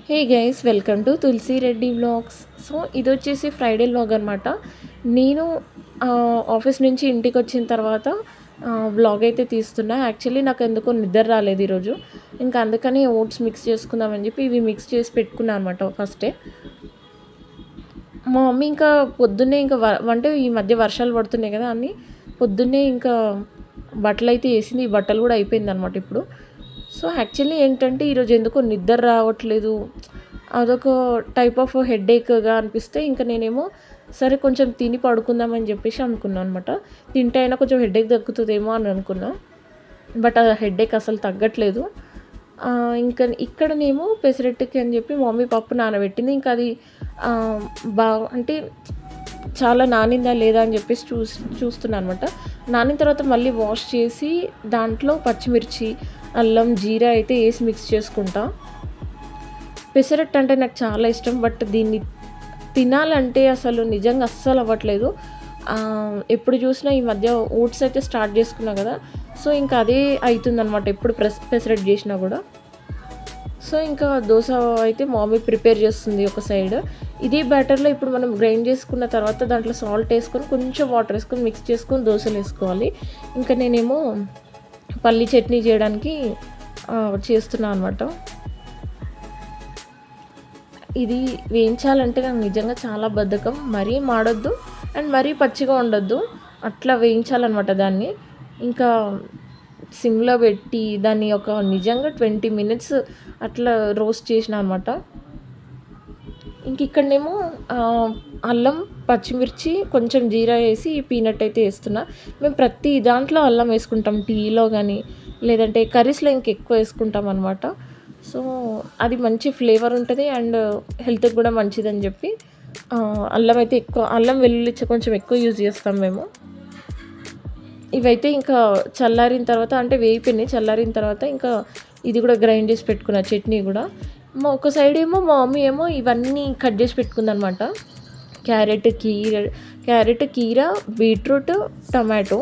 Hey guys, welcome to Tulasi Reddy vlogs. So ఇది వచ్చేసి Friday vlog అనమాట. నేను ఆఫీస్ నుంచి ఇంటికి వచ్చిన తర్వాత వ్లాగ్ అయితే తీస్తున్నా. యాక్చువల్లీ నాకు ఎందుకో నిద్ర రాలేదు ఈరోజు. ఇంకా అందుకని ఓట్స్ మిక్స్ చేసుకుందామని చెప్పి ఇవి మిక్స్ చేసి పెట్టుకున్నాను అనమాట ఫస్టే. మా మమ్మీ ఇంకా పొద్దున్నే ఇంకా అంటే ఈ మధ్య వర్షాలు పడుతున్నాయి కదా అని పొద్దున్నే ఇంకా బట్టలు అయితే వేసింది. ఈ బట్టలు కూడా అయిపోయిందనమాట ఇప్పుడు. సో యాక్చువల్లీ ఏంటంటే ఈరోజు ఎందుకో నిద్ర రావట్లేదు, అదొక టైప్ ఆఫ్ హెడేక్గా అనిపిస్తే ఇంకా నేనేమో సరే కొంచెం తిని పడుకుందామని చెప్పేసి అనుకున్నాను అనమాట. తింటే అయినా కొంచెం హెడేక్ తగ్గుతుందేమో అని అనుకున్నా, బట్ ఆ హెడేక్ అసలు తగ్గట్లేదు. ఇంకా ఇక్కడనేమో పెసరట్టుకి అని చెప్పి మమ్మీ పప్పు నానబెట్టింది. ఇంకా అది అంటే చాలా నానిందా లేదా అని చెప్పేసి చూస్తున్నాను అనమాట. నానిన తర్వాత మళ్ళీ వాష్ చేసి దాంట్లో పచ్చిమిర్చి, అల్లం, జీరా అయితే వేసి మిక్స్ చేసుకుంటా. పెసరట్టు అంటే నాకు చాలా ఇష్టం, బట్ దీన్ని తినాలంటే అసలు నిజంగా అస్సలు అవ్వట్లేదు. ఎప్పుడు చూసినా ఈ మధ్య ఓట్స్ అయితే స్టార్ట్ చేసుకున్నా కదా, సో ఇంకా అదే అవుతుందన్నమాట ఎప్పుడు పెసరట్టు చేసినా కూడా. సో ఇంకా దోశ అయితే మమ్మీ ప్రిపేర్ చేస్తుంది ఒక సైడ్. ఇదే బ్యాటర్లో ఇప్పుడు మనం గ్రైండ్ చేసుకున్న తర్వాత దాంట్లో సాల్ట్ వేసుకొని కొంచెం వాటర్ వేసుకొని మిక్స్ చేసుకొని దోశలు వేసుకోవాలి. ఇంకా నేనేమో పల్లి చట్నీ చేయడానికి చేస్తున్నాను అనమాట. ఇది వేయించాలంటే నాకు నిజంగా చాలా బద్ధకం. మరీ మాడొద్దు అండ్ మరీ పచ్చిగా ఉండొద్దు, అట్లా వేయించాలన్నమాట దాన్ని. ఇంకా సిమ్లో పెట్టి దాన్ని ఒక నిజంగా 20 minutes అట్లా రోస్ట్ చేసిన అనమాట. ఇంక ఇక్కడనేమో అల్లం, పచ్చిమిర్చి, కొంచెం జీరా వేసి పీనట్ అయితే వేస్తున్నా. మేము ప్రతి దాంట్లో అల్లం వేసుకుంటాం, టీలో కానీ లేదంటే కర్రీస్లో ఇంకెక్కువ వేసుకుంటాం అనమాట. సో అది మంచి ఫ్లేవర్ ఉంటుంది అండ్ హెల్త్కి కూడా మంచిదని చెప్పి అల్లం అయితే ఎక్కువ, అల్లం వెల్లుల్లి కొంచెం ఎక్కువ యూజ్ చేస్తాం మేము. ఇవైతే ఇంకా చల్లారిన తర్వాత అంటే వేయిపోయినాయి. చల్లారిన తర్వాత ఇంకా ఇది కూడా గ్రైండ్ చేసి పెట్టుకున్న చట్నీ కూడా. ఒక సైడ్ ఏమో మా మమ్మీ ఏమో ఇవన్నీ కట్ చేసి పెట్టుకుందనమాట. క్యారెట్, కీర, బీట్రూట్, టమాటో.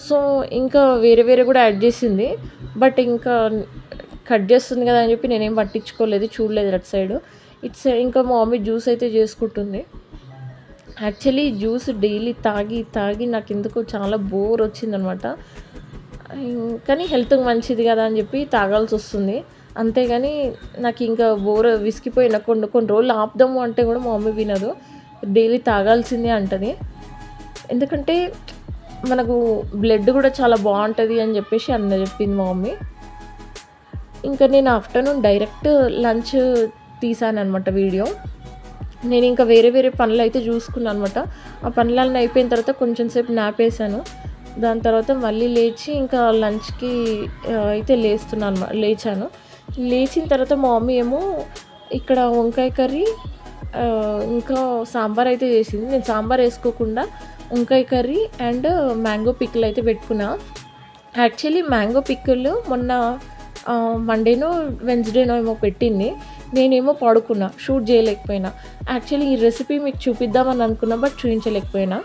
సో ఇంకా వేరే వేరే కూడా యాడ్ చేసింది, బట్ ఇంకా కట్ చేస్తుంది కదా అని చెప్పి నేనేం పట్టించుకోలేదు, చూడలేదు అటు సైడ్. ఇటు సైడ్ ఇంకా మా మమ్మీ జ్యూస్ అయితే చేసుకుంటుంది. యాక్చువల్లీ జ్యూస్ డైలీ తాగి తాగి నాకు ఎందుకో చాలా బోర్ వచ్చిందనమాట. కానీ హెల్త్కి మంచిది కదా అని చెప్పి తాగాల్సి వస్తుంది. అంతేగాని నాకు ఇంకా బోర్ విసిగిపోయిన కొన్ని రోజులు ఆపుదాము అంటే కూడా మా మమ్మీ వినదు, డైలీ తాగాల్సిందే అంటది. ఎందుకంటే మనకు బ్లడ్ కూడా చాలా బాగుంటుంది అని చెప్పేసి చెప్పింది మా మమ్మీ. ఇంకా నేను ఆఫ్టర్నూన్ డైరెక్ట్ లంచ్ తీసాను అనమాట వీడియో. నేను ఇంకా వేరే వేరే పనులు అయితే చూసుకున్నాను అనమాట. ఆ పనులన్నీ అయిపోయిన తర్వాత కొంచెం సేపు నాపేసాను. దాని తర్వాత మళ్ళీ లేచి ఇంకా లంచ్కి అయితే లేచాను. లేచిన తర్వాత మా మమ్మీ ఏమో ఇక్కడ వంకాయ కర్రీ ఇంకా సాంబార్ అయితే చేసింది. నేను సాంబార్ వేసుకోకుండా వంకాయ కర్రీ అండ్ మ్యాంగో పిక్కులు అయితే పెట్టుకున్నా. యాక్చువల్లీ మ్యాంగో పిక్కులు మొన్న మండేనో వెన్స్డేనో ఏమో పెట్టింది. నేనేమో పడుకున్నా, షూట్ చేయలేకపోయినా. యాక్చువల్లీ ఈ రెసిపీ మీకు చూపిద్దామని అనుకున్నా, బట్ చూపించలేకపోయినా.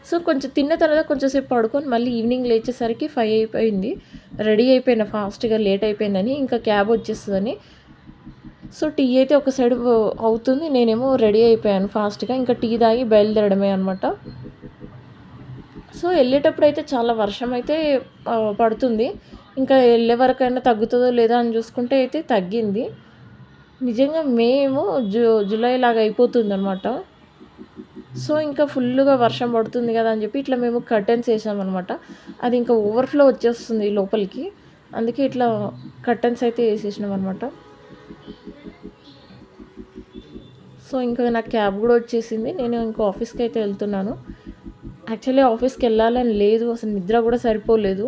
సో కొంచెం తిన్న తర్వాత కొంచెంసేపు పడుకొని మళ్ళీ ఈవినింగ్ లేచేసరికి 5 అయిపోయింది. రెడీ అయిపోయినా ఫాస్ట్గా, లేట్ అయిపోయిందని, ఇంకా క్యాబ్ వచ్చేస్తుందని. సో టీ అయితే ఒక సైడ్ అవుతుంది, నేనేమో రెడీ అయిపోయాను ఫాస్ట్గా. ఇంకా టీ తాగి బయలుదేరడమే అనమాట. సో వెళ్ళేటప్పుడు అయితే చాలా వర్షం అయితే పడుతుంది. ఇంకా వెళ్ళే వరకైనా తగ్గుతుందో లేదా అని చూసుకుంటే అయితే తగ్గింది. నిజంగా మే ఏమో జూలై లాగా అయిపోతుంది అనమాట. సో ఇంకా ఫుల్గా వర్షం పడుతుంది కదా అని చెప్పి ఇట్లా మేము కర్టెన్స్ వేసామన్నమాట. అది ఇంకా ఓవర్ఫ్లో వచ్చేస్తుంది లోపలికి, అందుకే ఇట్లా కర్టెన్స్ అయితే వేసేసినాం అనమాట. సో ఇంకా నాకు క్యాబ్ కూడా వచ్చేసింది. నేను ఇంకా ఆఫీస్కి అయితే వెళ్తున్నాను. యాక్చువల్లీ ఆఫీస్కి వెళ్ళాలని లేదు, అసలు నిద్ర కూడా సరిపోలేదు,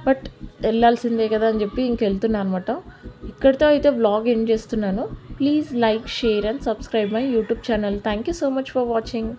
బట్ వెళ్ళాల్సిందే కదా అని చెప్పి ఇంక వెళ్తున్నాను అనమాట. ఇక్కడితో అయితే వ్లాగ్ ఎండ్ చేస్తున్నాను. Please like, share and subscribe my YouTube channel. Thank you so much for watching.